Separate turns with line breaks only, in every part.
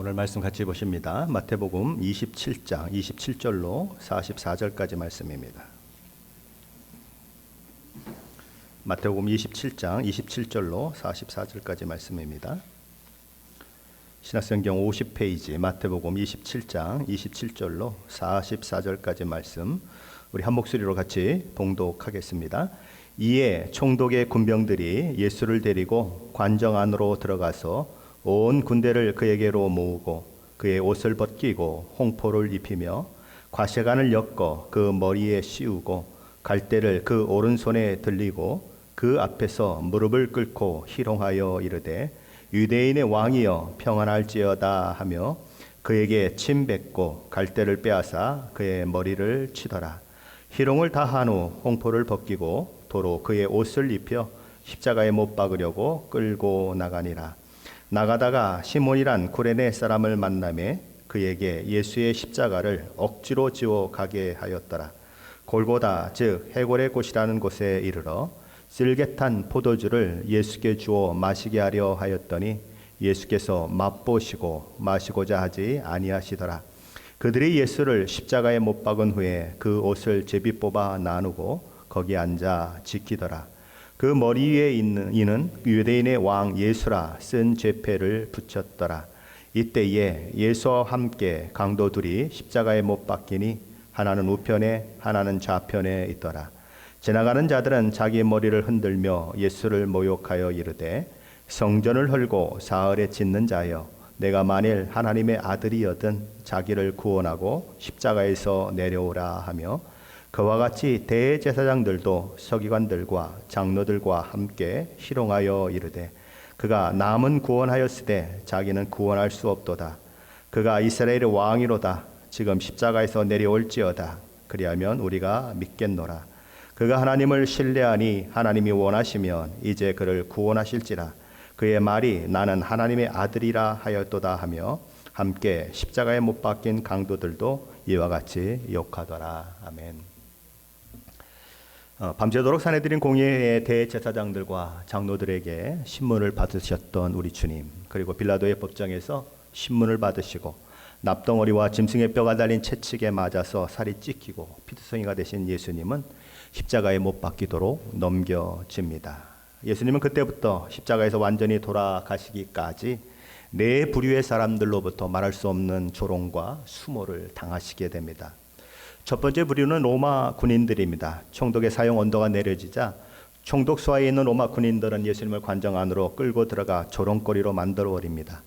오늘 말씀 같이 보십니다. 마태복음 27장 27절로 44절까지 말씀입니다. 마태복음 27장 27절로 44절까지 말씀입니다. 신약성경 50페이지 마태복음 27장 27절로 44절까지 말씀 우리 한 목소리로 같이 봉독하겠습니다. 이에 총독의 군병들이 예수를 데리고 관정 안으로 들어가서 온 군대를 그에게로 모으고 그의 옷을 벗기고 홍포를 입히며 과시관을 엮어 그 머리에 씌우고 갈대를 그 오른손에 들리고 그 앞에서 무릎을 꿇고 희롱하여 이르되 유대인의 왕이여 평안할지어다 하며 그에게 침 뱉고 갈대를 빼앗아 그의 머리를 치더라. 희롱을 다 한 후 홍포를 벗기고 도로 그의 옷을 입혀 십자가에 못 박으려고 끌고 나가니라. 나가다가 시몬이란 구레네 사람을 만나매 그에게 예수의 십자가를 억지로 지워 가게 하였더라. 골고다 즉 해골의 곳이라는 곳에 이르러 쓸개탄 포도주를 예수께 주어 마시게 하려 하였더니 예수께서 맛보시고 마시고자 하지 아니하시더라. 그들이 예수를 십자가에 못 박은 후에 그 옷을 제비 뽑아 나누고 거기 앉아 지키더라. 그 머리 위에 있는 이는 유대인의 왕 예수라 쓴 죄패를 붙였더라. 이때에 예수와 함께 강도 둘이 십자가에 못 박히니 하나는 우편에 하나는 좌편에 있더라. 지나가는 자들은 자기 머리를 흔들며 예수를 모욕하여 이르되 성전을 헐고 사흘에 짓는 자여 내가 만일 하나님의 아들이여든 자기를 구원하고 십자가에서 내려오라 하며 그와 같이 대제사장들도 서기관들과 장로들과 함께 희롱하여 이르되 그가 남은 구원하였으되 자기는 구원할 수 없도다. 그가 이스라엘의 왕이로다. 지금 십자가에서 내려올지어다. 그리하면 우리가 믿겠노라. 그가 하나님을 신뢰하니 하나님이 원하시면 이제 그를 구원하실지라. 그의 말이 나는 하나님의 아들이라 하였도다 하며 함께 십자가에 못 박힌 강도들도 이와 같이 욕하더라. 아멘. 밤새도록 사내들인 공회의 대제사장들과 장로들에게 신문을 받으셨던 우리 주님, 그리고 빌라도의 법정에서 신문을 받으시고 납덩어리와 짐승의 뼈가 달린 채찍에 맞아서 살이 찢기고 피투성이가 되신 예수님은 십자가에 못 박히도록 넘겨집니다. 예수님은 그때부터 십자가에서 완전히 돌아가시기까지 네 부류의 사람들로부터 말할 수 없는 조롱과 수모를 당하시게 됩니다. 첫 번째 부류는 로마 군인들입니다. 총독의 사형 언도가 내려지자 총독소하에 있는 로마 군인들은 예수님을 관정 안으로 끌고 들어가 조롱거리로 만들어 버립니다.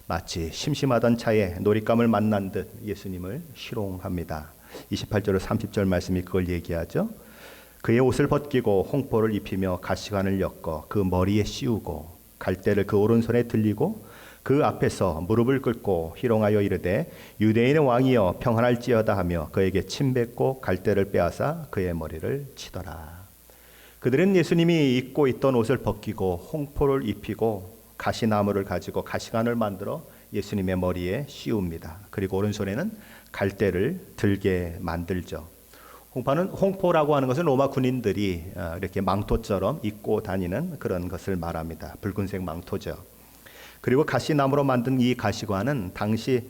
마치 심심하던 차에 놀잇감을 만난 듯 예수님을 희롱합니다. 28절 30절 말씀이 그걸 얘기하죠. 그의 옷을 벗기고 홍포를 입히며 가시관을 엮어 그 머리에 씌우고 갈대를 그 오른손에 들리고 그 앞에서 무릎을 꿇고 희롱하여 이르되 유대인의 왕이여 평안할지어다 하며 그에게 침 뱉고 갈대를 빼앗아 그의 머리를 치더라. 그들은 예수님이 입고 있던 옷을 벗기고 홍포를 입히고 가시나무를 가지고 가시관을 만들어 예수님의 머리에 씌웁니다. 그리고 오른손에는 갈대를 들게 만들죠. 홍포라고 하는 것은 로마 군인들이 이렇게 망토처럼 입고 다니는 그런 것을 말합니다. 붉은색 망토죠. 그리고 가시나무로 만든 이 가시관은 당시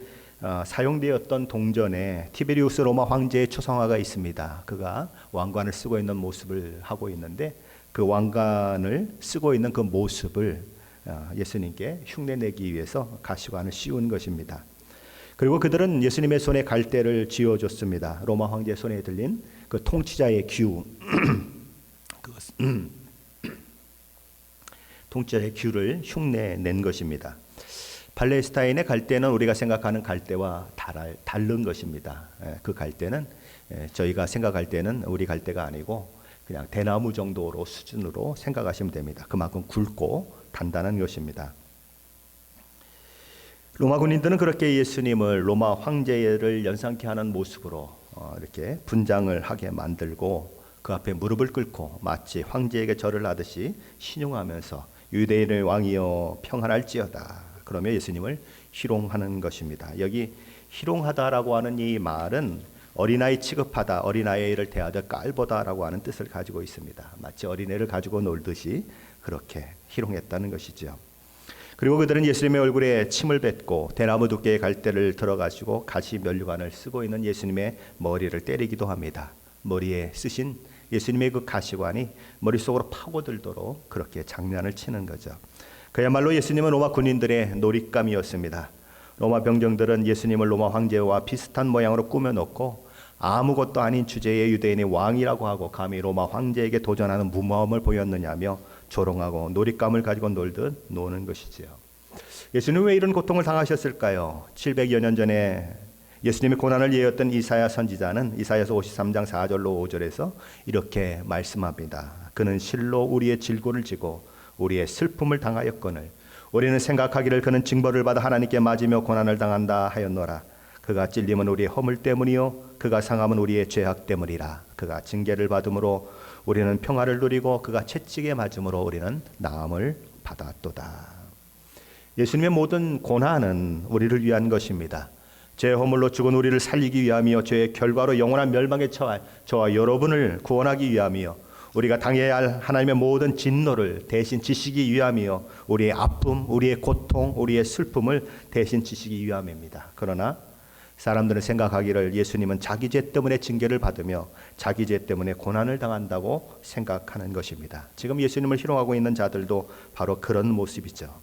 사용되었던 동전에 티베리우스 로마 황제의 초상화가 있습니다. 그가 왕관을 쓰고 있는 모습을 하고 있는데 그 왕관을 쓰고 있는 그 모습을 예수님께 흉내내기 위해서 가시관을 씌운 것입니다. 그리고 그들은 예수님의 손에 갈대를 쥐어줬습니다. 로마 황제의 손에 들린 그 통치자의 규 통치자의 규를 흉내낸 것입니다. 팔레스타인의 갈대는 우리가 생각하는 갈대와 다른 것입니다. 그 갈대는 저희가 생각할 때는 우리 갈대가 아니고 그냥 대나무 정도로 수준으로 생각하시면 됩니다. 그만큼 굵고 단단한 것입니다. 로마 군인들은 그렇게 예수님을 로마 황제를 연상케 하는 모습으로 이렇게 분장을 하게 만들고 그 앞에 무릎을 꿇고 마치 황제에게 절을 하듯이 신용하면서 유대인의 왕이여 평안할지어다. 그러며 예수님을 희롱하는 것입니다. 여기 희롱하다라고 하는 이 말은 어린아이 취급하다, 어린아이를 대하듯 깔보다라고 하는 뜻을 가지고 있습니다. 마치 어린애를 가지고 놀듯이 그렇게 희롱했다는 것이죠. 그리고 그들은 예수님의 얼굴에 침을 뱉고 대나무 두께의 갈대를 들어가지고 가시 면류관을 쓰고 있는 예수님의 머리를 때리기도 합니다. 머리에 쓰신 예수님의 그 가시관이 머릿속으로 파고들도록 그렇게 장난을 치는 거죠. 그야말로 예수님은 로마 군인들의 놀잇감이었습니다. 로마 병정들은 예수님을 로마 황제와 비슷한 모양으로 꾸며놓고 아무것도 아닌 주제의 유대인의 왕이라고 하고 감히 로마 황제에게 도전하는 무모함을 보였느냐며 조롱하고 놀잇감을 가지고 놀듯 노는 것이지요. 예수님은 왜 이런 고통을 당하셨을까요? 700여 년 전에 예수님의 고난을 예언했던 이사야 선지자는 이사야서 53장 4절로 5절에서 이렇게 말씀합니다. 그는 실로 우리의 질고를 지고 우리의 슬픔을 당하였거늘 우리는 생각하기를 그는 징벌을 받아 하나님께 맞으며 고난을 당한다 하였노라. 그가 찔림은 우리의 허물 때문이요 그가 상함은 우리의 죄악 때문이라. 그가 징계를 받음으로 우리는 평화를 누리고 그가 채찍에 맞음으로 우리는 나음을 받았도다. 예수님의 모든 고난은 우리를 위한 것입니다. 죄의 허물로 죽은 우리를 살리기 위함이요 죄의 결과로 영원한 멸망에 처할 저와 여러분을 구원하기 위함이요 우리가 당해야 할 하나님의 모든 진노를 대신 지시기 위함이요 우리의 아픔, 우리의 고통, 우리의 슬픔을 대신 지시기 위함입니다. 그러나 사람들은 생각하기를 예수님은 자기 죄 때문에 징계를 받으며 자기 죄 때문에 고난을 당한다고 생각하는 것입니다. 지금 예수님을 희롱하고 있는 자들도 바로 그런 모습이죠.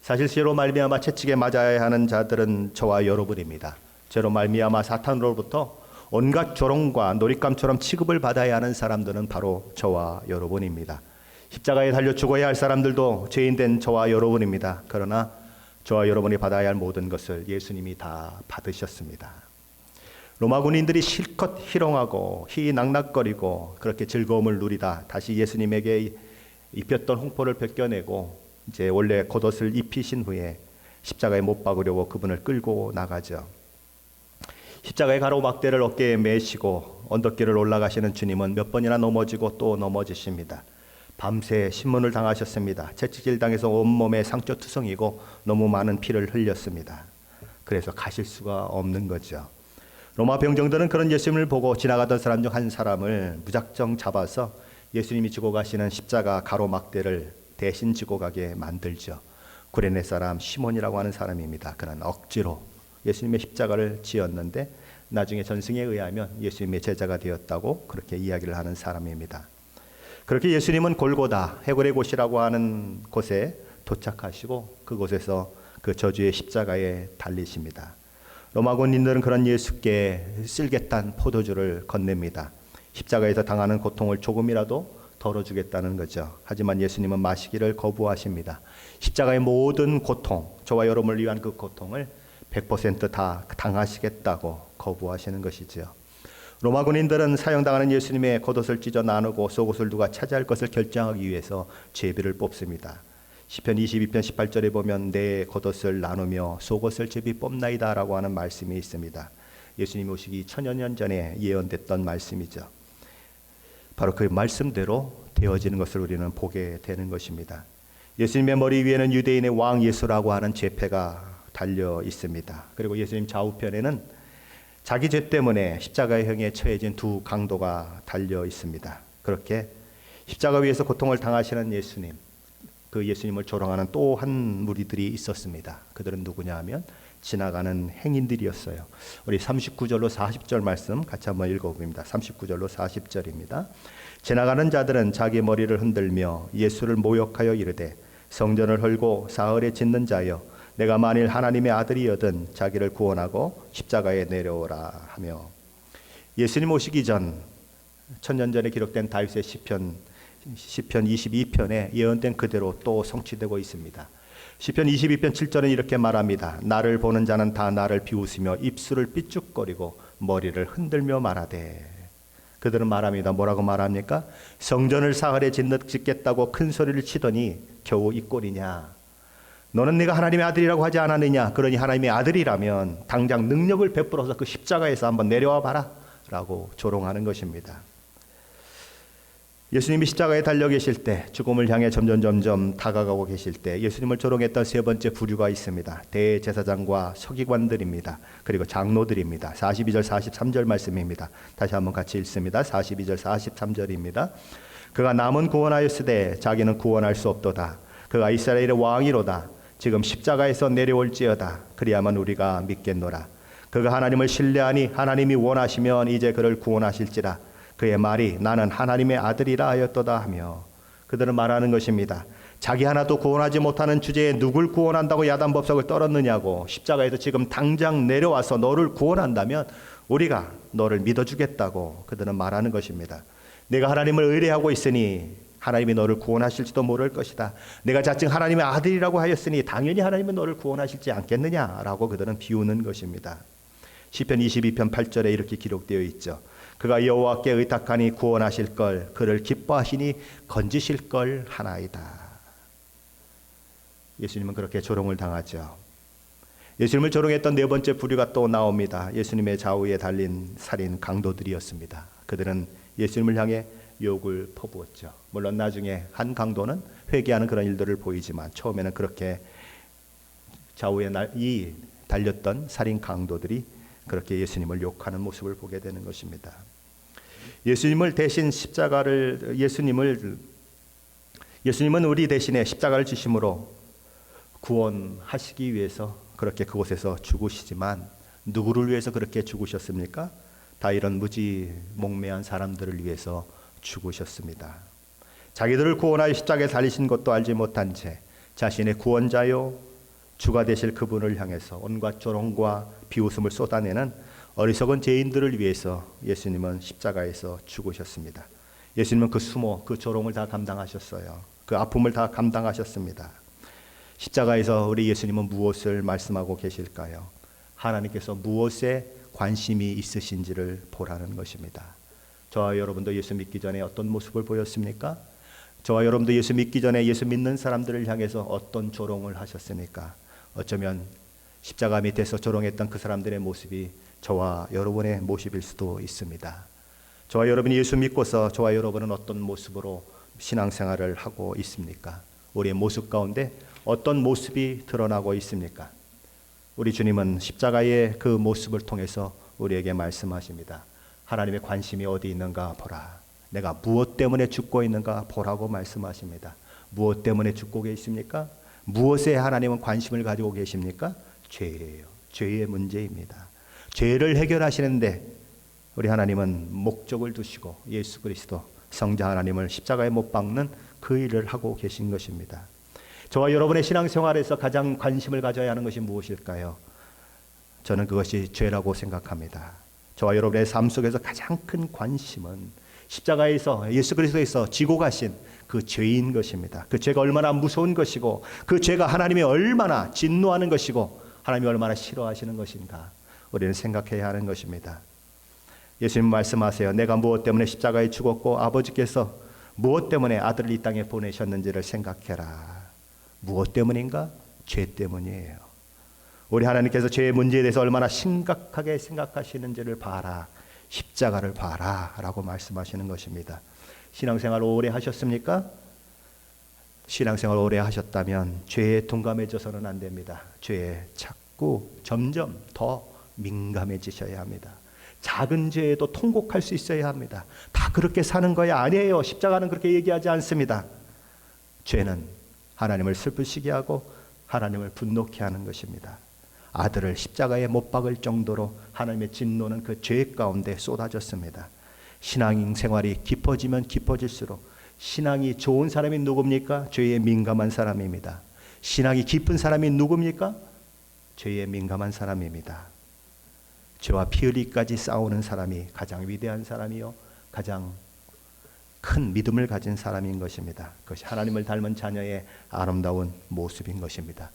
사실 죄로 말미암아 채찍에 맞아야 하는 자들은 저와 여러분입니다. 죄로 말미암아 사탄으로부터 온갖 조롱과 놀잇감처럼 취급을 받아야 하는 사람들은 바로 저와 여러분입니다. 십자가에 달려 죽어야 할 사람들도 죄인된 저와 여러분입니다. 그러나 저와 여러분이 받아야 할 모든 것을 예수님이 다 받으셨습니다. 로마 군인들이 실컷 희롱하고 희낙낙거리고 그렇게 즐거움을 누리다 다시 예수님에게 입혔던 홍포를 벗겨내고 이제 원래 겉옷을 입히신 후에 십자가에 못 박으려고 그분을 끌고 나가죠. 십자가의 가로막대를 어깨에 메시고 언덕길을 올라가시는 주님은 몇 번이나 넘어지고 또 넘어지십니다. 밤새 신문을 당하셨습니다. 채찍질 당해서 온몸에 상처투성이고 너무 많은 피를 흘렸습니다. 그래서 가실 수가 없는 거죠. 로마 병정들은 그런 예수님을 보고 지나가던 사람 중 한 사람을 무작정 잡아서 예수님이 지고 가시는 십자가 가로막대를 대신 지고 가게 만들죠. 구레네 사람 시몬이라고 하는 사람입니다. 그는 억지로 예수님의 십자가를 지었는데 나중에 전승에 의하면 예수님의 제자가 되었다고 그렇게 이야기를 하는 사람입니다. 그렇게 예수님은 골고다 해골의 곳이라고 하는 곳에 도착하시고 그곳에서 그 저주의 십자가에 달리십니다. 로마 군인들은 그런 예수께 쓸개탄 포도주를 건넵니다. 십자가에서 당하는 고통을 조금이라도 덜어주겠다는 거죠. 하지만 예수님은 마시기를 거부하십니다. 십자가의 모든 고통, 저와 여러분을 위한 그 고통을 100% 다 당하시겠다고 거부하시는 것이죠. 로마 군인들은 사형당하는 예수님의 겉옷을 찢어 나누고 속옷을 누가 차지할 것을 결정하기 위해서 제비를 뽑습니다. 시편 22편 18절에 보면 내 겉옷을 나누며 속옷을 제비 뽑나이다 라고 하는 말씀이 있습니다. 예수님이 오시기 천여 년 전에 예언됐던 말씀이죠. 바로 그 말씀대로 되어지는 것을 우리는 보게 되는 것입니다. 예수님의 머리 위에는 유대인의 왕 예수라고 하는 제패가 달려 있습니다. 그리고 예수님 좌우편에는 자기 죄 때문에 십자가의 형에 처해진 두 강도가 달려 있습니다. 그렇게 십자가 위에서 고통을 당하시는 예수님, 그 예수님을 조롱하는 또 한 무리들이 있었습니다. 그들은 누구냐 하면 지나가는 행인들이었어요. 우리 39절로 40절 말씀 같이 한번 읽어봅니다. 39절로 40절입니다. 지나가는 자들은 자기 머리를 흔들며 예수를 모욕하여 이르되 성전을 헐고 사흘에 짓는 자여 내가 만일 하나님의 아들이여든 자기를 구원하고 십자가에 내려오라 하며 예수님 오시기 전 천년 전에 기록된 다윗의 시편 22편에 예언된 그대로 또 성취되고 있습니다. 시편 22편 7절은 이렇게 말합니다. 나를 보는 자는 다 나를 비웃으며 입술을 삐죽거리고 머리를 흔들며 말하되 그들은 말합니다. 뭐라고 말합니까? 성전을 사흘에 짓겠다고 큰 소리를 치더니 겨우 이 꼴이냐. 너는 네가 하나님의 아들이라고 하지 않았느냐. 그러니 하나님의 아들이라면 당장 능력을 베풀어서 그 십자가에서 한번 내려와 봐라 라고 조롱하는 것입니다. 예수님이 십자가에 달려 계실 때 죽음을 향해 점점 다가가고 계실 때 예수님을 조롱했던 세 번째 부류가 있습니다. 대제사장과 서기관들입니다. 그리고 장로들입니다. 42절 43절 말씀입니다. 다시 한번 같이 읽습니다. 42절 43절입니다. 그가 남은 구원하였으되 자기는 구원할 수 없도다. 그가 이스라엘의 왕이로다. 지금 십자가에서 내려올지어다. 그리하면 우리가 믿겠노라. 그가 하나님을 신뢰하니 하나님이 원하시면 이제 그를 구원하실지라. 그의 말이 나는 하나님의 아들이라 하였도다 하며, 그들은 말하는 것입니다. 자기 하나도 구원하지 못하는 주제에 누굴 구원한다고 야단법석을 떨었느냐고. 십자가에서 지금 당장 내려와서 너를 구원한다면 우리가 너를 믿어주겠다고 그들은 말하는 것입니다. 내가 하나님을 의뢰하고 있으니 하나님이 너를 구원하실지도 모를 것이다. 내가 자칭 하나님의 아들이라고 하였으니 당연히 하나님은 너를 구원하실지 않겠느냐라고 그들은 비우는 것입니다. 시편 22편 8절에 이렇게 기록되어 있죠. 그가 여호와께 의탁하니 구원하실 걸, 그를 기뻐하시니 건지실 걸 하나이다. 예수님은 그렇게 조롱을 당하죠. 예수님을 조롱했던 네 번째 부류가 또 나옵니다. 예수님의 좌우에 달린 살인 강도들이었습니다. 그들은 예수님을 향해 욕을 퍼부었죠. 물론 나중에 한 강도는 회개하는 그런 일들을 보이지만 처음에는 그렇게 좌우에 달렸던 살인 강도들이 그렇게 예수님을 욕하는 모습을 보게 되는 것입니다. 예수님을 대신 예수님은 우리 대신에 십자가를 지심으로 구원하시기 위해서 그렇게 그곳에서 죽으시지만 누구를 위해서 그렇게 죽으셨습니까? 다 이런 무지몽매한 사람들을 위해서 죽으셨습니다. 자기들을 구원하여 십자가에 달리신 것도 알지 못한 채 자신의 구원자요 주가 되실 그분을 향해서 온갖 조롱과 비웃음을 쏟아내는 어리석은 죄인들을 위해서 예수님은 십자가에서 죽으셨습니다. 예수님은 그 수모, 그 조롱을 다 감당하셨어요. 그 아픔을 다 감당하셨습니다. 십자가에서 우리 예수님은 무엇을 말씀하고 계실까요? 하나님께서 무엇에 관심이 있으신지를 보라는 것입니다. 저와 여러분도 예수 믿기 전에 어떤 모습을 보였습니까? 저와 여러분도 예수 믿기 전에 예수 믿는 사람들을 향해서 어떤 조롱을 하셨습니까? 어쩌면 십자가 밑에서 조롱했던 그 사람들의 모습이 저와 여러분의 모습일 수도 있습니다. 저와 여러분이 예수 믿고서 저와 여러분은 어떤 모습으로 신앙생활을 하고 있습니까? 우리의 모습 가운데 어떤 모습이 드러나고 있습니까? 우리 주님은 십자가의 그 모습을 통해서 우리에게 말씀하십니다. 하나님의 관심이 어디 있는가 보라. 내가 무엇 때문에 죽고 있는가 보라고 말씀하십니다. 무엇 때문에 죽고 계십니까? 무엇에 하나님은 관심을 가지고 계십니까? 죄예요. 죄의 문제입니다. 죄를 해결하시는데 우리 하나님은 목적을 두시고 예수 그리스도 성자 하나님을 십자가에 못 박는 그 일을 하고 계신 것입니다. 저와 여러분의 신앙생활에서 가장 관심을 가져야 하는 것이 무엇일까요? 저는 그것이 죄라고 생각합니다. 저와 여러분의 삶 속에서 가장 큰 관심은 십자가에서 예수 그리스도에서 지고 가신 그 죄인 것입니다. 그 죄가 얼마나 무서운 것이고 그 죄가 하나님이 얼마나 진노하는 것이고 하나님이 얼마나 싫어하시는 것인가 우리는 생각해야 하는 것입니다. 예수님 말씀하세요. 내가 무엇 때문에 십자가에 죽었고 아버지께서 무엇 때문에 아들을 이 땅에 보내셨는지를 생각해라. 무엇 때문인가? 죄 때문이에요. 우리 하나님께서 죄의 문제에 대해서 얼마나 심각하게 생각하시는지를 봐라. 십자가를 봐라 라고 말씀하시는 것입니다. 신앙생활 오래 하셨습니까? 신앙생활 오래 하셨다면 죄에 둔감해져서는 안 됩니다. 죄에 자꾸 점점 더 민감해지셔야 합니다. 작은 죄에도 통곡할 수 있어야 합니다. 다 그렇게 사는 거야 아니에요. 십자가는 그렇게 얘기하지 않습니다. 죄는 하나님을 슬프시게 하고 하나님을 분노케 하는 것입니다. 아들을 십자가에 못 박을 정도로 하나님의 진노는 그 죄 가운데 쏟아졌습니다. 신앙 생활이 깊어지면 깊어질수록 신앙이 좋은 사람이 누굽니까? 죄에 민감한 사람입니다. 신앙이 깊은 사람이 누굽니까? 죄에 민감한 사람입니다. 죄와 피 흘리기까지 싸우는 사람이 가장 위대한 사람이요 가장 큰 믿음을 가진 사람인 것입니다. 그것이 하나님을 닮은 자녀의 아름다운 모습인 것입니다.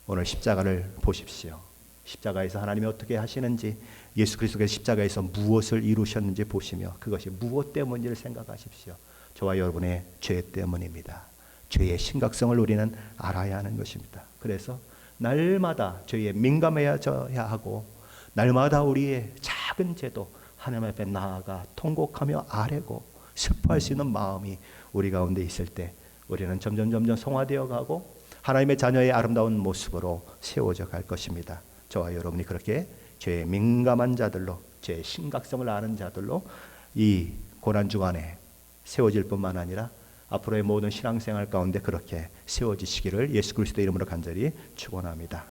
오늘 십자가를 보십시오. 십자가에서 하나님이 어떻게 하시는지 예수 그리스도께서 십자가에서 무엇을 이루셨는지 보시며 그것이 무엇 때문인지를 생각하십시오. 저와 여러분의 죄 때문입니다. 죄의 심각성을 우리는 알아야 하는 것입니다. 그래서 날마다 죄에 민감해야 하고 날마다 우리의 작은 죄도 하나님 앞에 나아가 통곡하며 아뢰고 슬퍼할 수 있는 마음이 우리 가운데 있을 때 우리는 점점 성화되어 가고 하나님의 자녀의 아름다운 모습으로 세워져 갈 것입니다. 저와 여러분이 그렇게 죄에 민감한 자들로 죄의 심각성을 아는 자들로 이 고난주간에 세워질 뿐만 아니라 앞으로의 모든 신앙생활 가운데 그렇게 세워지시기를 예수 그리스도 이름으로 간절히 축원합니다.